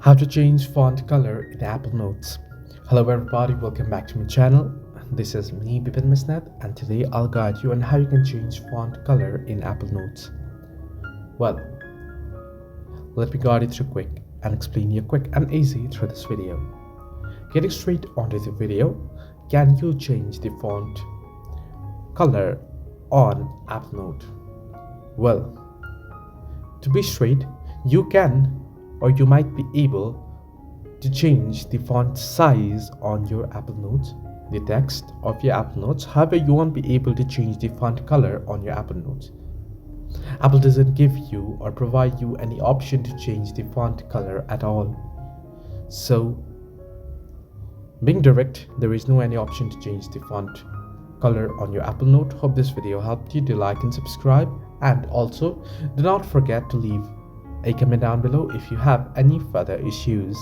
How to change font color in Apple Notes. Hello everybody, welcome back to my channel. This is me Bipin Misnat, and today I'll guide you on how you can change font color in Apple Notes. Well, let me guide you through quick and explain you quick and easy through this video. Getting straight onto the video, can you change the font color on Apple Note? Well, to be straight, you can or you might be able to change the font size on your Apple Notes, the text of your Apple Notes. However, you won't be able to change the font color on your Apple Notes. Apple doesn't give you or provide you any option to change the font color at all. So, being direct, there is no any option to change the font color on your Apple Note. Hope this video helped you. Do like and subscribe, and also do not forget to leave a comment down below if you have any further issues.